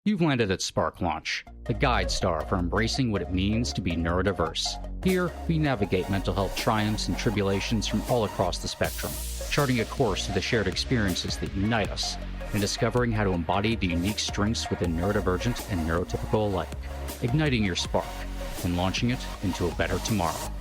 You've landed at Spark Launch, the guide star for embracing what it means to be neurodiverse. Here, we navigate mental health triumphs and tribulations from all across the spectrum, charting a course through the shared experiences that unite us, and discovering how to embody the unique strengths within neurodivergent and neurotypical alike, igniting your spark and launching it into a better tomorrow.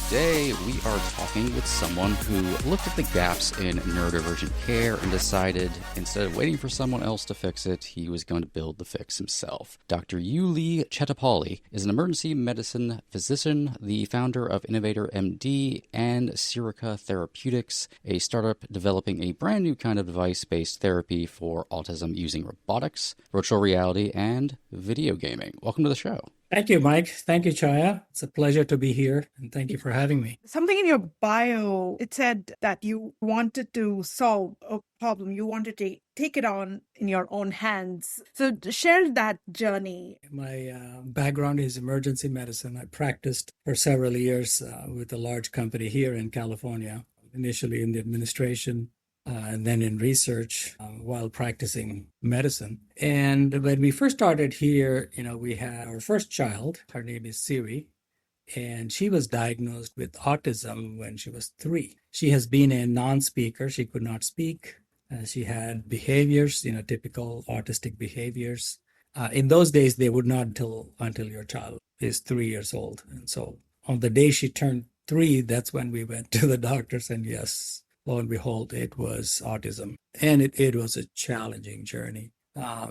Today, we are talking with someone who looked at the gaps in neurodivergent care and decided, instead of waiting for someone else to fix it, he was going to build the fix himself. Dr. Uli Chettipally is an emergency medicine physician, the founder of Innovator MD and Siri Therapeutics, a startup developing a brand new kind of device-based therapy for autism using robotics, virtual reality, and video gaming. Welcome to the show. Thank you, Mike. Thank you, Chaya. It's a pleasure to be here, and thank you for having me. Something in your bio, it said that you wanted to solve a problem. You wanted to take it on in your own hands. So share that journey. My background is emergency medicine. I practiced for several years with a large company here in California, initially in the administration, and then in research while practicing medicine. And when we first started here, we had our first child. Her name is Siri, and she was diagnosed with autism when she was 3. She has been a non-speaker. She could not speak. She had behaviors, typical autistic behaviors. In those days, they would not until your child is 3 years old. And so on the day she turned 3, that's when we went to the doctors, and yes, lo and behold, it was autism. And it was a challenging journey,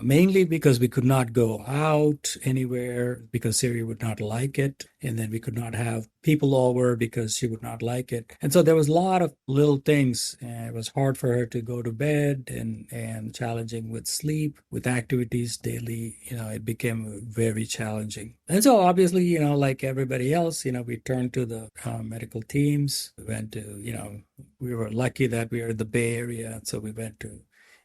mainly because we could not go out anywhere because Siri would not like it. And then we could not have people over because she would not like it. And so there was a lot of little things. And it was hard for her to go to bed and challenging with sleep, with activities daily. It became very challenging. And so obviously, like everybody else, we turned to the medical teams. We went to, we were lucky that we were in the Bay Area. So we went to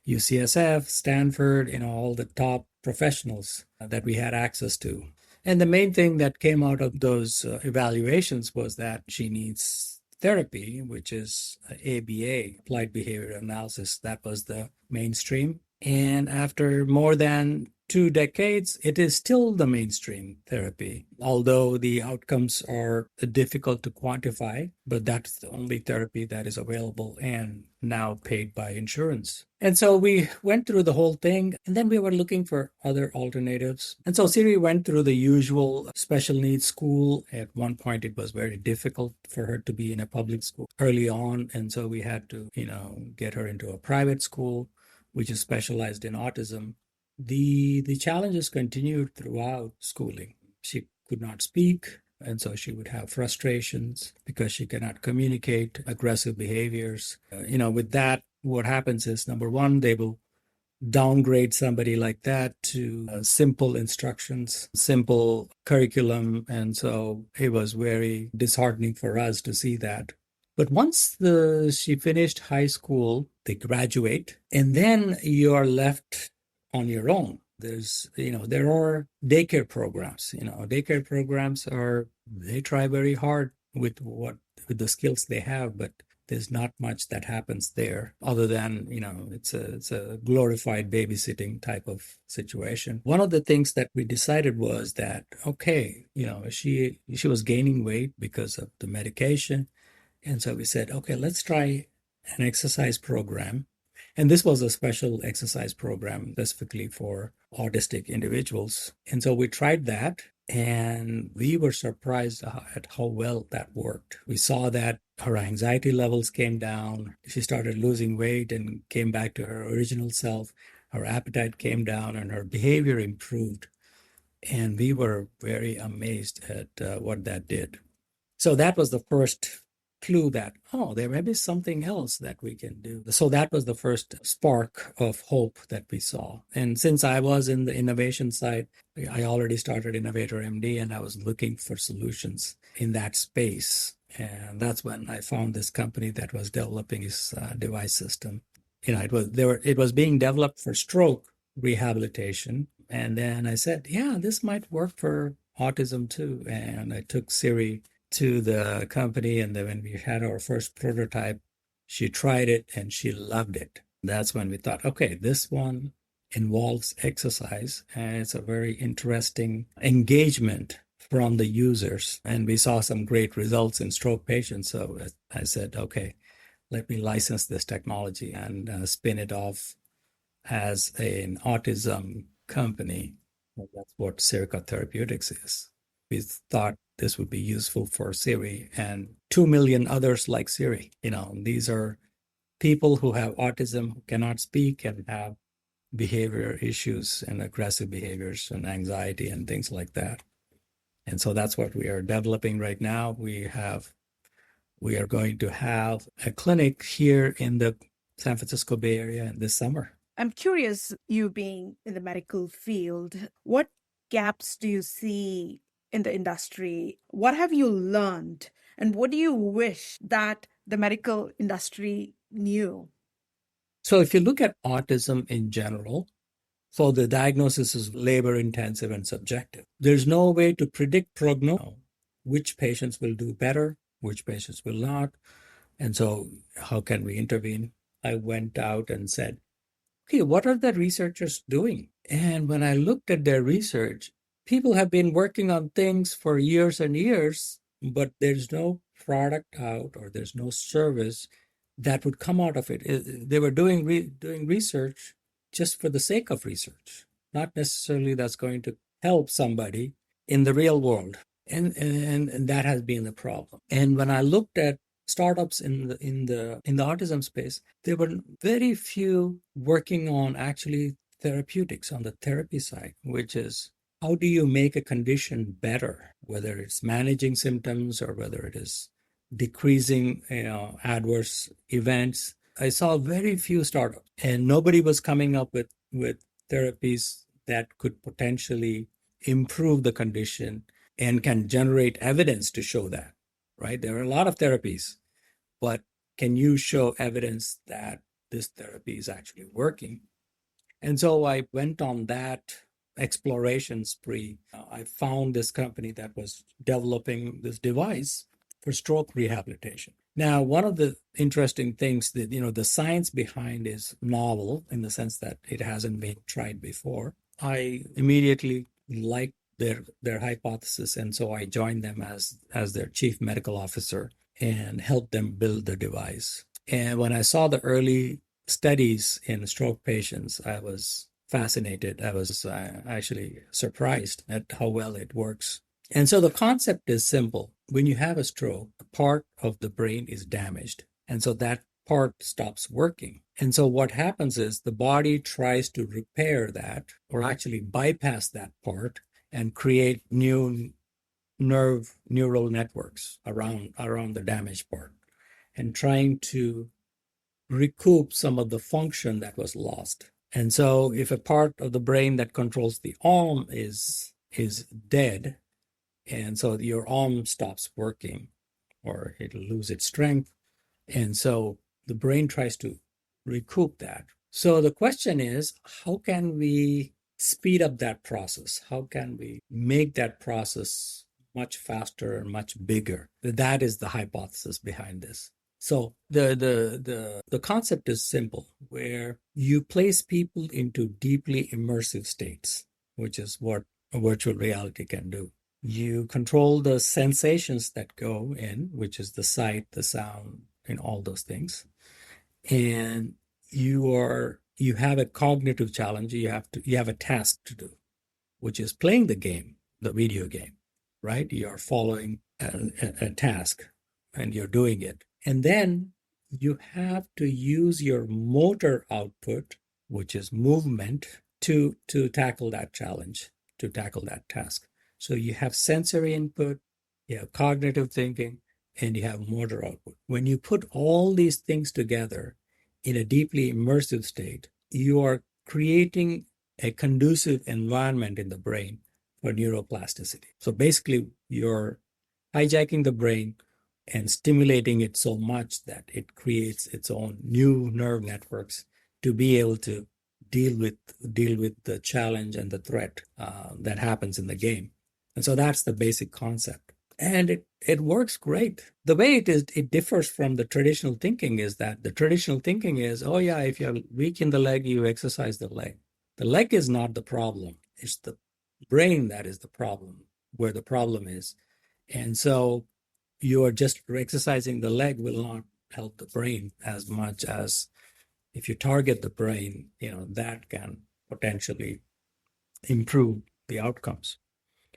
UCSF, Stanford, all the top professionals that we had access to. And the main thing that came out of those evaluations was that she needs therapy, which is ABA, Applied Behavior Analysis. That was the mainstream. And after more than 2 decades, it is still the mainstream therapy, although the outcomes are difficult to quantify, but that's the only therapy that is available and now paid by insurance. And so we went through the whole thing, and then we were looking for other alternatives. And so Siri went through the usual special needs school. At one point, it was very difficult for her to be in a public school early on. And so we had to, get her into a private school, which is specialized in autism. The challenges continued throughout schooling. She could not speak, and so she would have frustrations because she cannot communicate, aggressive behaviors. With that, what happens is, number one, they will downgrade somebody like that to simple instructions, simple curriculum. And so it was very disheartening for us to see that. But once she finished high school, they graduate, and then you are left on your own. There are daycare programs. Daycare programs they try very hard with the skills they have, but there's not much that happens there other than, it's a glorified babysitting type of situation. One of the things that we decided was that, okay, she was gaining weight because of the medication. And so we said, okay, let's try an exercise program. And this was a special exercise program specifically for autistic individuals. And so we tried that, and we were surprised at how well that worked. We saw that her anxiety levels came down. She started losing weight and came back to her original self. Her appetite came down and her behavior improved. And we were very amazed at what that did. So that was the first clue that, there may be something else that we can do. So that was the first spark of hope that we saw. And since I was in the innovation side, I already started Innovator MD, and I was looking for solutions in that space. And that's when I found this company that was developing this device system. It was being developed for stroke rehabilitation. And then I said, this might work for autism too. And I took Siri to the company, and then when we had our first prototype, she tried it and she loved it. That's when we thought, okay, this one involves exercise, and it's a very interesting engagement from the users. And we saw some great results in stroke patients. So I said, okay, let me license this technology and spin it off as an autism company. Well, that's what Sirica Therapeutics is. We thought this would be useful for Siri and 2 million others like Siri. These are people who have autism, who cannot speak and have behavior issues and aggressive behaviors and anxiety and things like that. And so that's what we are developing right now. We are going to have a clinic here in the San Francisco Bay Area this summer. I'm curious, you being in the medical field, what gaps do you see in the industry? What have you learned? And what do you wish that the medical industry knew? So if you look at autism in general, so the diagnosis is labor intensive and subjective. There's no way to predict prognosis, which patients will do better, which patients will not. And so how can we intervene? I went out and said, okay, what are the researchers doing? And when I looked at their research, people have been working on things for years and years, but there's no product out or there's no service that would come out of it. They were doing research just for the sake of research, not necessarily that's going to help somebody in the real world. And that has been the problem. And when I looked at startups in the autism space, there were very few working on actually therapeutics on the therapy side, which is how do you make a condition better, whether it's managing symptoms or whether it is decreasing adverse events. I saw very few startups, and nobody was coming up with therapies that could potentially improve the condition and can generate evidence to show that, right? There are a lot of therapies, but can you show evidence that this therapy is actually working? And so I went on that exploration spree. I found this company that was developing this device for stroke rehabilitation. Now, one of the interesting things that, the science behind is novel in the sense that it hasn't been tried before. I immediately liked their hypothesis, and so I joined them as their chief medical officer and helped them build the device. And when I saw the early studies in stroke patients, I was fascinated. I was actually surprised at how well it works. And so the concept is simple. When you have a stroke, a part of the brain is damaged. And so that part stops working. And so what happens is the body tries to repair that or actually bypass that part and create new neural networks around the damaged part and trying to recoup some of the function that was lost. And so if a part of the brain that controls the arm is dead, and so your arm stops working or it'll lose its strength, and so the brain tries to recoup that. So the question is, how can we speed up that process? How can we make that process much faster and much bigger? That is the hypothesis behind this. So the concept is simple, where you place people into deeply immersive states, which is what a virtual reality can do. You control the sensations that go in, which is the sight, the sound, and all those things. And you have a cognitive challenge. You have a task to do, which is playing the game, the video game, right? You're following a task and you're doing it. And then you have to use your motor output, which is movement, to tackle that challenge, to tackle that task. So you have sensory input, you have cognitive thinking, and you have motor output. When you put all these things together in a deeply immersive state, you are creating a conducive environment in the brain for neuroplasticity. So basically, you're hijacking the brain and stimulating it so much that it creates its own new nerve networks to be able to deal with the challenge and the threat that happens in the game. And so that's the basic concept. And it works great. The way it differs from the traditional thinking is that the traditional thinking is, oh yeah, if you're weak in the leg, you exercise the leg. The leg is not the problem. It's the brain that is the problem, where the problem is. And so you are just exercising the leg will not help the brain as much as if you target the brain, that can potentially improve the outcomes.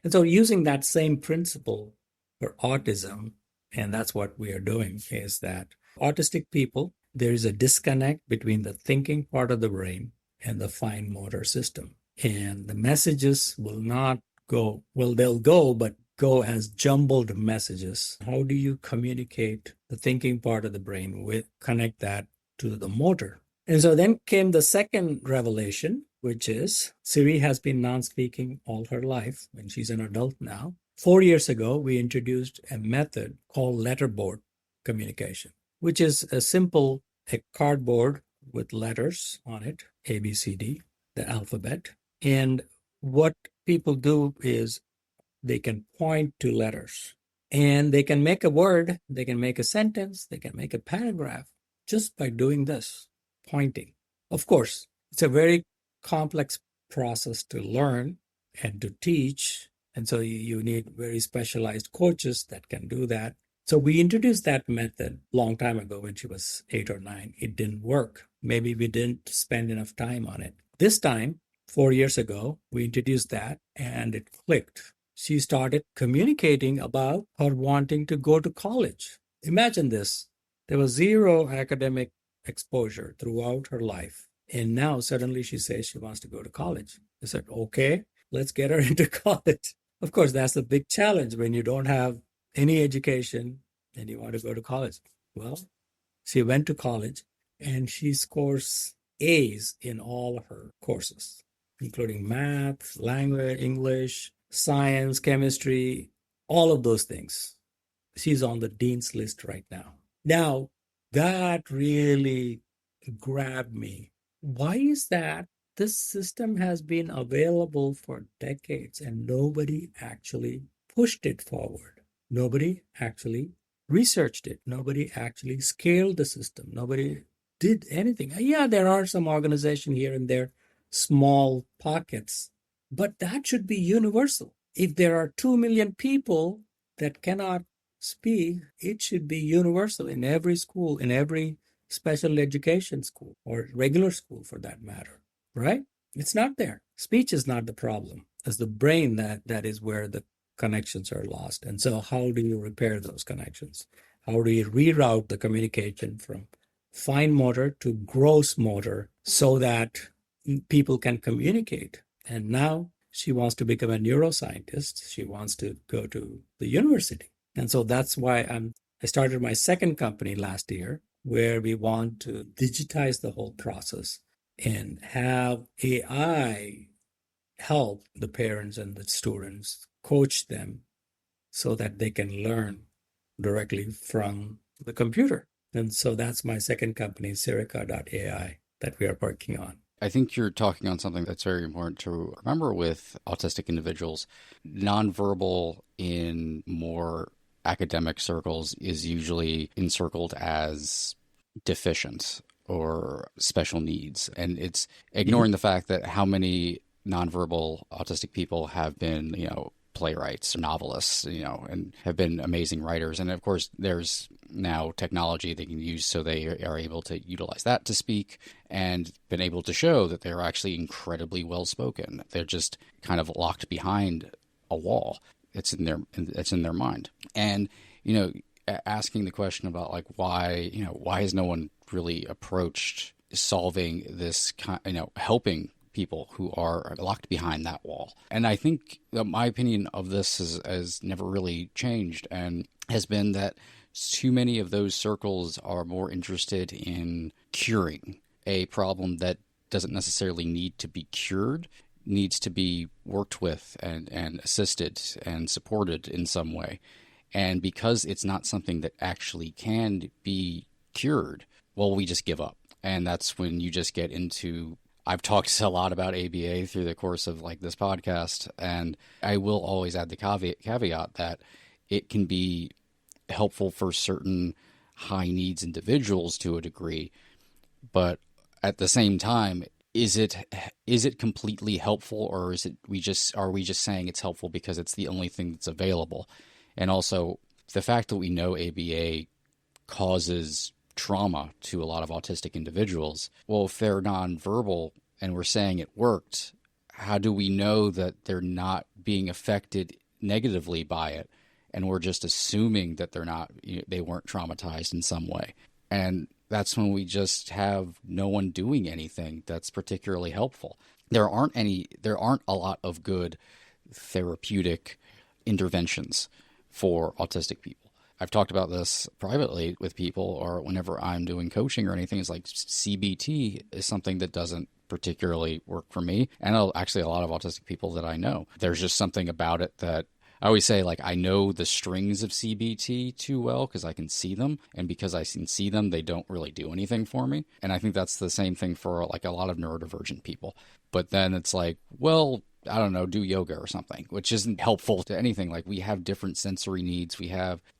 And so using that same principle for autism, and that's what we are doing, is that autistic people, there is a disconnect between the thinking part of the brain and the fine motor system. And the messages will not go, well, they'll go, but go as jumbled messages. How do you communicate the thinking part of the brain with, connect that to the motor? And so then came the second revelation, which is Siri has been non-speaking all her life, and she's an adult now. 4 years ago, we introduced a method called letterboard communication, which is a cardboard with letters on it, A, B, C, D, the alphabet. And what people do is they can point to letters, and they can make a word, they can make a sentence, they can make a paragraph just by doing this, pointing. Of course, it's a very complex process to learn and to teach. And so you need very specialized coaches that can do that. So we introduced that method a long time ago when she was 8 or 9. It didn't work. Maybe we didn't spend enough time on it. This time, 4 years ago, we introduced that and it clicked. She started communicating about her wanting to go to college. Imagine this. There was zero academic exposure throughout her life. And now suddenly she says she wants to go to college. I said, okay, let's get her into college. Of course, that's a big challenge when you don't have any education and you want to go to college. Well, she went to college and she scores A's in all her courses, including math, language, English, science, chemistry, all of those things. She's on the dean's list right now. Now, that really grabbed me. Why is that? This system has been available for decades and nobody actually pushed it forward. Nobody actually researched it. Nobody actually scaled the system. Nobody did anything. Yeah, there are some organizations here and there, small pockets, but that should be universal. If there are 2 million people that cannot speak, it should be universal in every school, in every special education school or regular school for that matter, right? It's not there. Speech is not the problem. It's the brain that is where the connections are lost. And so how do you repair those connections? How do you reroute the communication from fine motor to gross motor so that people can communicate? And now she wants to become a neuroscientist. She wants to go to the university. And so that's why I started my second company last year, where we want to digitize the whole process and have AI help the parents and the students, coach them so that they can learn directly from the computer. And so that's my second company, Sirica.ai, that we are working on. I think you're talking on something that's very important to remember with autistic individuals. Nonverbal in more academic circles is usually encircled as deficient or special needs. And it's ignoring the fact that how many nonverbal autistic people have been, playwrights, novelists, and have been amazing writers. And of course, there's now technology they can use so they are able to utilize that to speak and been able to show that they're actually incredibly well spoken. They're just kind of locked behind a wall. It's in their mind. And, asking the question about like why has no one really approached solving this, helping people who are locked behind that wall. And I think that my opinion of this has never really changed and has been that too many of those circles are more interested in curing a problem that doesn't necessarily need to be cured, needs to be worked with and assisted and supported in some way. And because it's not something that actually can be cured, well, we just give up. And that's when you just get into, I've talked a lot about ABA through the course of like this podcast, and I will always add the caveat that it can be helpful for certain high needs individuals to a degree, but at the same time, is it completely helpful, or is it are we just saying it's helpful because it's the only thing that's available? And also the fact that we know ABA causes trauma to a lot of autistic individuals. Well, if they're nonverbal and we're saying it worked, how do we know that they're not being affected negatively by it? And we're just assuming that they weren't traumatized in some way. And that's when we just have no one doing anything that's particularly helpful. There aren't a lot of good therapeutic interventions for autistic people. I've talked about this privately with people, or whenever I'm doing coaching or anything. It's like CBT is something that doesn't particularly work for me, and actually a lot of autistic people that I know. There's just something about it that I always say, like, I know the strings of CBT too well because I can see them, and because I can see them, they don't really do anything for me. And I think that's the same thing for like a lot of neurodivergent people. But then it's like, well, I don't know, do yoga or something, which isn't helpful to anything. Like, we have different sensory needs.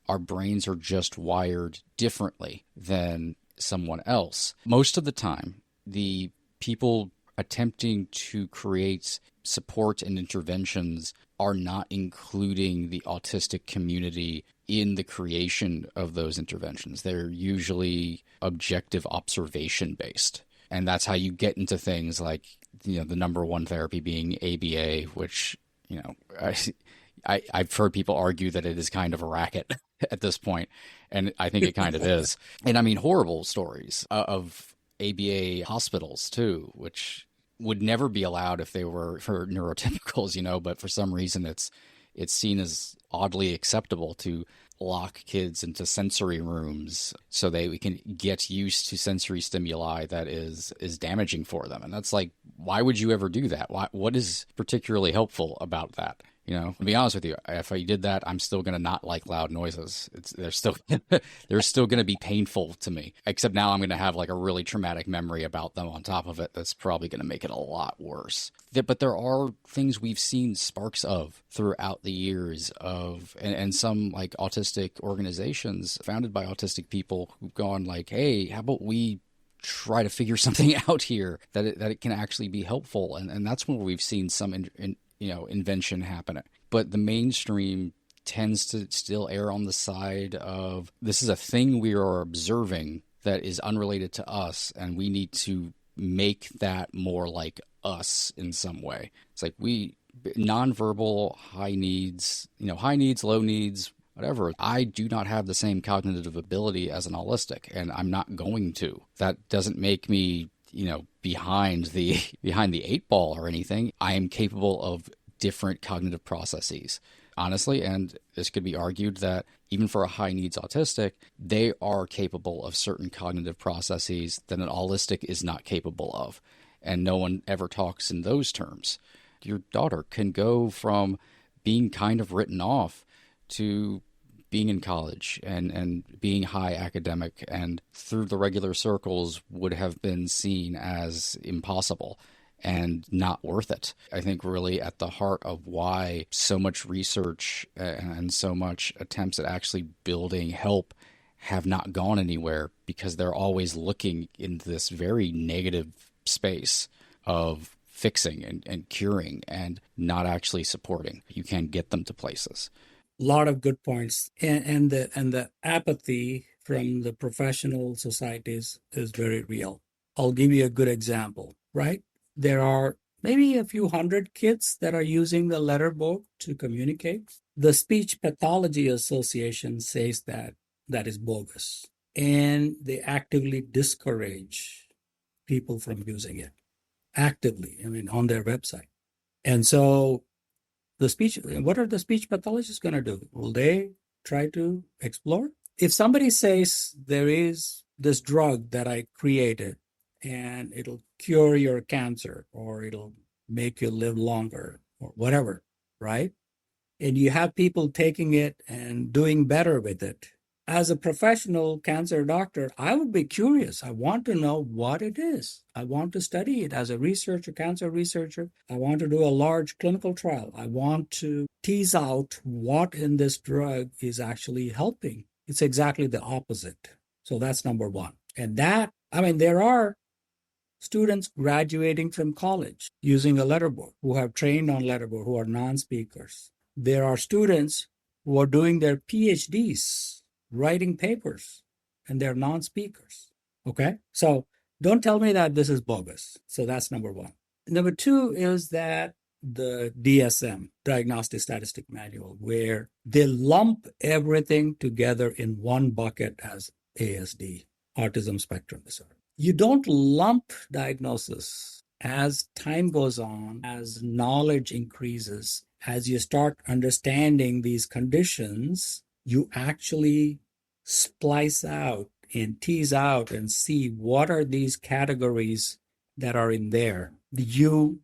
Our brains are just wired differently than someone else. Most of the time, the people attempting to create support and interventions are not including the autistic community in the creation of those interventions. They're usually objective observation based. And that's how you get into things like, the number one therapy being ABA, which, I've heard people argue that it is kind of a racket at this point, and I think it kind of is. And I mean, horrible stories of ABA hospitals too, which would never be allowed if they were for neurotypicals, but for some reason it's seen as oddly acceptable to lock kids into sensory rooms so we can get used to sensory stimuli that is damaging for them. And that's like, why would you ever do that? What is particularly helpful about that? To be honest with you, if I did that, I'm still going to not like loud noises. They're still going to be painful to me, except now I'm going to have like a really traumatic memory about them on top of it. That's probably going to make it a lot worse. But there are things we've seen sparks of throughout the years and some like autistic organizations founded by autistic people who've gone like, hey, how about we try to figure something out here that it can actually be helpful. And that's where we've seen some invention happening. But the mainstream tends to still err on the side of, this is a thing we are observing that is unrelated to us, and we need to make that more like us in some way. It's like nonverbal, high needs, low needs, whatever. I do not have the same cognitive ability as an autistic, and I'm not going to. That doesn't make me behind the eight ball or anything. I am capable of different cognitive processes, honestly. And this could be argued that even for a high needs autistic, they are capable of certain cognitive processes that an autistic is not capable of. And no one ever talks in those terms. Your daughter can go from being kind of written off to being in college and being high academic, and through the regular circles would have been seen as impossible and not worth it. I think really at the heart of why so much research and so much attempts at actually building help have not gone anywhere, because they're always looking into this very negative space of fixing and curing and not actually supporting. You can't get them to places. Lot of good points, and the apathy from the professional societies is very real. I'll give you a good example, right? There are maybe a few hundred kids that are using the letterboard to communicate. The Speech Pathology Association says that is bogus, and they actively discourage people from using it. Actively, on their website. And so what are the speech pathologists going to do? Will they try to explore? If somebody says there is this drug that I created and it'll cure your cancer, or it'll make you live longer, or whatever, right? And you have people taking it and doing better with it. As a professional cancer doctor, I would be curious. I want to know what it is. I want to study it as a cancer researcher. I want to do a large clinical trial. I want to tease out what in this drug is actually helping. It's exactly the opposite. So that's number one. And there are students graduating from college using a letterboard, who have trained on letterboard, who are non-speakers. There are students who are doing their PhDs, writing papers, and they're non-speakers. Okay? So don't tell me that this is bogus. So that's number one. Number two is that the DSM, Diagnostic Statistic Manual, where they lump everything together in one bucket as ASD, autism spectrum disorder. You don't lump diagnosis. As time goes on, as knowledge increases, as you start understanding these conditions, you actually splice out and tease out and see what are these categories that are in there. Your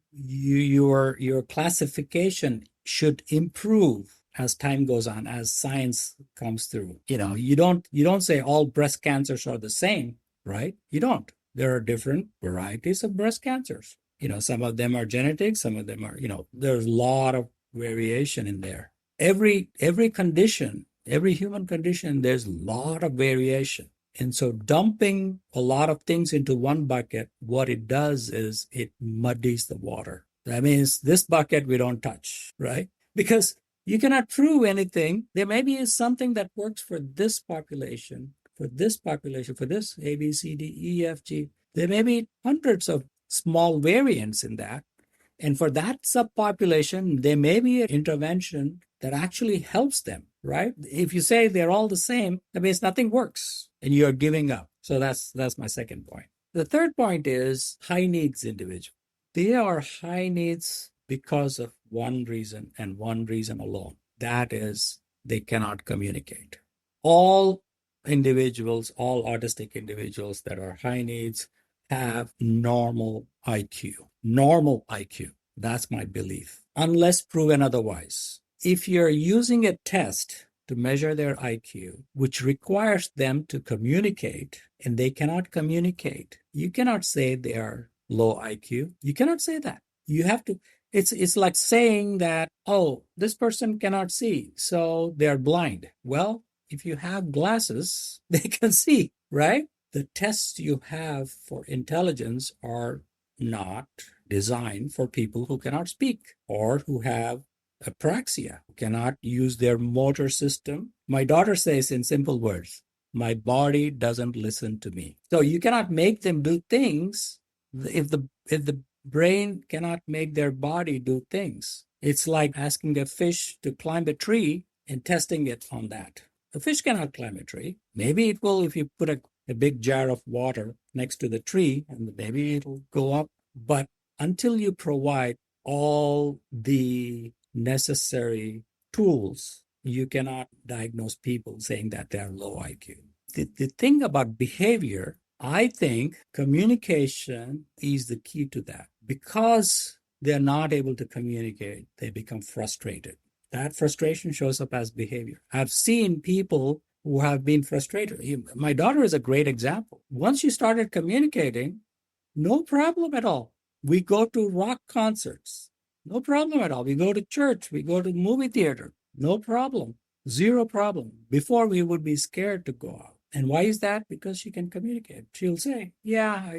classification should improve as time goes on, as science comes through. You don't say all breast cancers are the same, right? You don't. There are different varieties of breast cancers. Some of them are genetic, some of them are, there's a lot of variation in there. Every condition, every human condition, there's a lot of variation. And so dumping a lot of things into one bucket, what it does is it muddies the water. That means this bucket we don't touch, right? Because you cannot prove anything. There may be something that works for this population, for this A, B, C, D, E, F, G. There may be hundreds of small variants in that. And for that subpopulation, there may be an intervention that actually helps them, right? If you say they're all the same, that means nothing works and you're giving up. So that's my second point. The third point is high needs individuals. They are high needs because of one reason and one reason alone. That is, they cannot communicate. All autistic individuals that are high needs have normal IQ. Normal IQ. That's my belief. Unless proven otherwise. If you're using a test to measure their IQ, which requires them to communicate, and they cannot communicate, you cannot say they are low IQ. You cannot say that. You have to, it's like saying that, oh, this person cannot see, so they're blind. Well, if you have glasses, they can see, right? The tests you have for intelligence are not designed for people who cannot speak or who have apraxia, who cannot use their motor system. My daughter says in simple words, my body doesn't listen to me. So you cannot make them do things if the brain cannot make their body do things. It's like asking a fish to climb a tree and testing it on that. The fish cannot climb a tree. Maybe it will if you put a big jar of water next to the tree, and maybe it'll go up. But until you provide all the necessary tools, you cannot diagnose people saying that they are low IQ. The thing about behavior, I think communication is the key to that. Because they're not able to communicate, they become frustrated. That frustration shows up as behavior. I've seen people who have been frustrated. My daughter is a great example. Once she started communicating, no problem at all. We go to rock concerts. No problem at all. We go to church. We go to movie theater. No problem. Zero problem. Before, we would be scared to go out. And why is that? Because she can communicate. She'll say, yeah,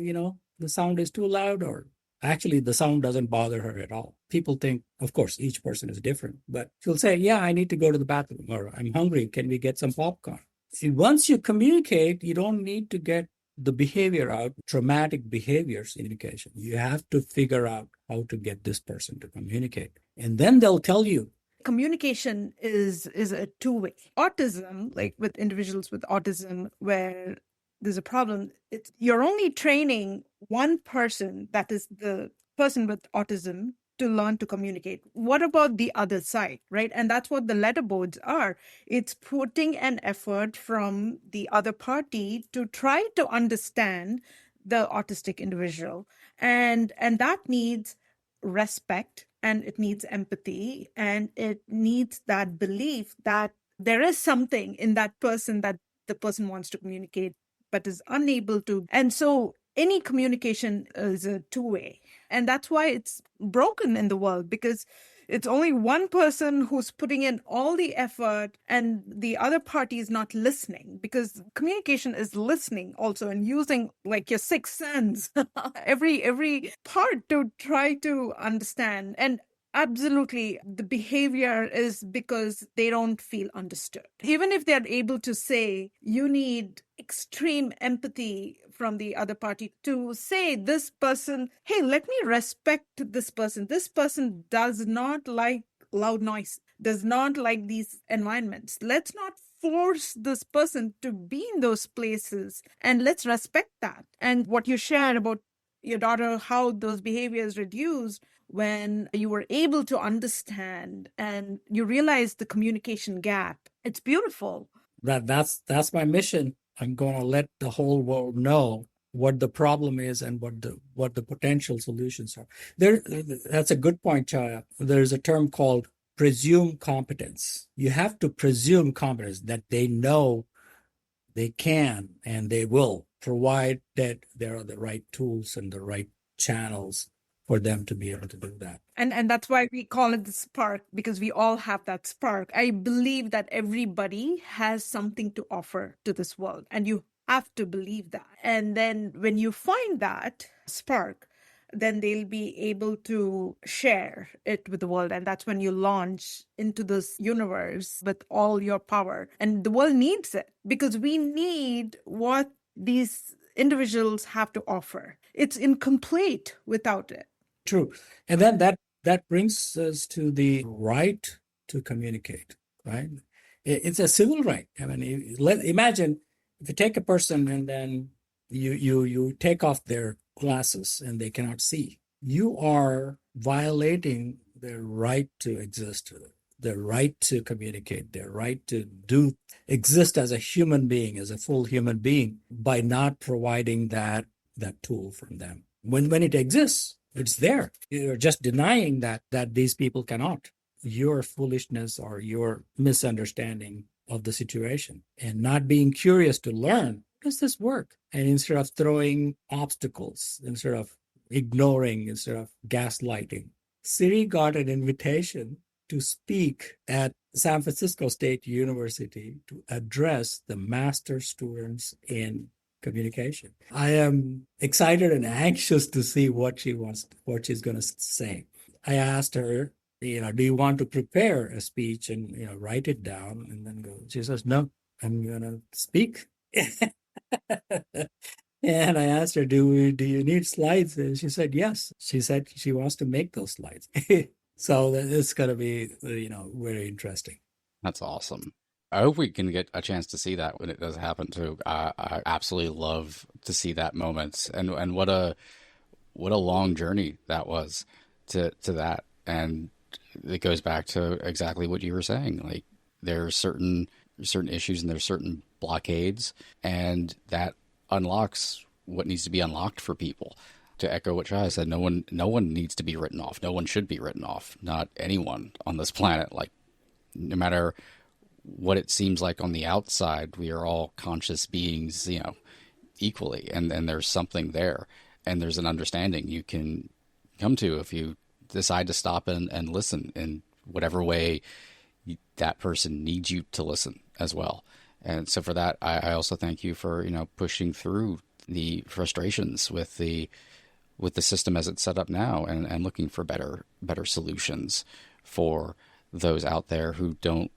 the sound is too loud, or actually the sound doesn't bother her at all. People think, of course, each person is different, but she'll say, yeah, I need to go to the bathroom, or I'm hungry. Can we get some popcorn? See, once you communicate, you don't need to get the behavior out, traumatic behaviors in education. You have to figure out how to get this person to communicate. And then they'll tell you. Communication is a two-way. Autism, like with individuals with autism, where there's a problem, you're only training one person, that is the person with autism, to learn to communicate. What about the other side, right? And that's what the letterboards are. It's putting an effort from the other party to try to understand the autistic individual. And that needs respect, and it needs empathy, and it needs that belief that there is something in that person that the person wants to communicate but is unable to. And so any communication is a two-way. And that's why it's broken in the world, because It's only one person who's putting in all the effort and the other party is not listening, because communication is listening also and using like your sixth sense, every part to try to understand. And absolutely, the behavior is because they don't feel understood. Even if they're able to say, you need extreme empathy from the other party to say, this person, hey, let me respect this person. This person does not like loud noise, does not like these environments. Let's not force this person to be in those places, and let's respect that. And what you shared about your daughter, how those behaviors reduced when you were able to understand and you realize the communication gap. It's beautiful. That's my mission. I'm going to let the whole world know what the problem is and what the potential solutions are. That's a good point, Chaya. There's a term called presume competence. You have to presume competence, that they know they can and they will, provide that there are the right tools and the right channels for them to be able to do that. And that's why we call it the spark, because we all have that spark. I believe that everybody has something to offer to this world, and you have to believe that. And then when you find that spark, then they'll be able to share it with the world. And that's when you launch into this universe with all your power. And the world needs it, because we need what these individuals have to offer. It's incomplete without it. True. And then that brings us to the right to communicate, right? It's a civil right. I mean, imagine if you take a person and then you take off their glasses and they cannot see. You are violating their right to exist, their right to communicate, their right to exist as a human being, as a full human being, by not providing that tool from them. When it exists, it's there. You're just denying that these people cannot. Your foolishness or your misunderstanding of the situation, and not being curious to learn, does this work? And instead of throwing obstacles, instead of ignoring, instead of gaslighting, Siri got an invitation to speak at San Francisco State University to address the master students in communication. I am excited and anxious to see what she's going to say. I asked her, do you want to prepare a speech and write it down and then go? She says, no, I'm going to speak. And I asked her, do you need slides? And she said, yes. She said she wants to make those slides. So it's going to be, very interesting. That's awesome. I hope we can get a chance to see that when it does happen too. I absolutely love to see that moment, and what a long journey that was to that. And it goes back to exactly what you were saying. Like, there are certain issues and there's certain blockades, and that unlocks what needs to be unlocked for people. To echo what Chaya said, no one needs to be written off. No one should be written off. Not anyone on this planet. Like, no matter what it seems like on the outside, we are all conscious beings, equally. And there's something there, and there's an understanding you can come to if you decide to stop and listen in whatever way that person needs you to listen as well. And so for that, I also thank you for, pushing through the frustrations with the system as it's set up now, and looking for better solutions for those out there who don't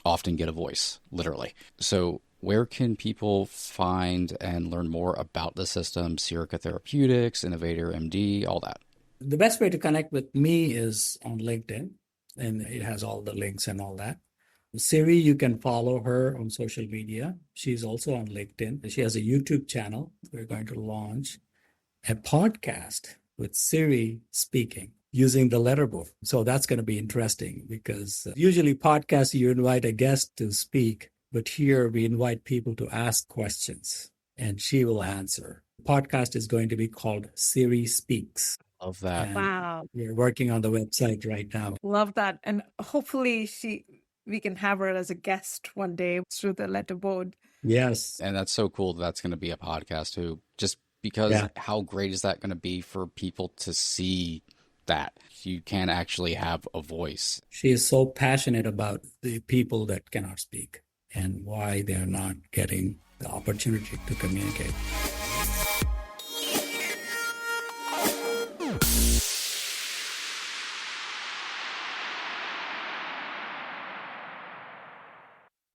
often get a voice, literally. So where can people find and learn more about the system, Sirica Therapeutics, Innovator MD, all that? The best way to connect with me is on LinkedIn, and it has all the links and all that. Siri, you can follow her on social media. She's also on LinkedIn. She has a YouTube channel. We're going to launch a podcast with Siri speaking using the letterboard. So that's going to be interesting, because usually podcasts, you invite a guest to speak, but here we invite people to ask questions and she will answer. The podcast is going to be called Siri Speaks. Love that. And wow. we're working on the website right now. Love that. And hopefully we can have her as a guest one day through the letterboard. Yes. And that's so cool that's going to be a podcast too, just because how great is that going to be for people to see that. You can actually have a voice. She is so passionate about the people that cannot speak and why they're not getting the opportunity to communicate.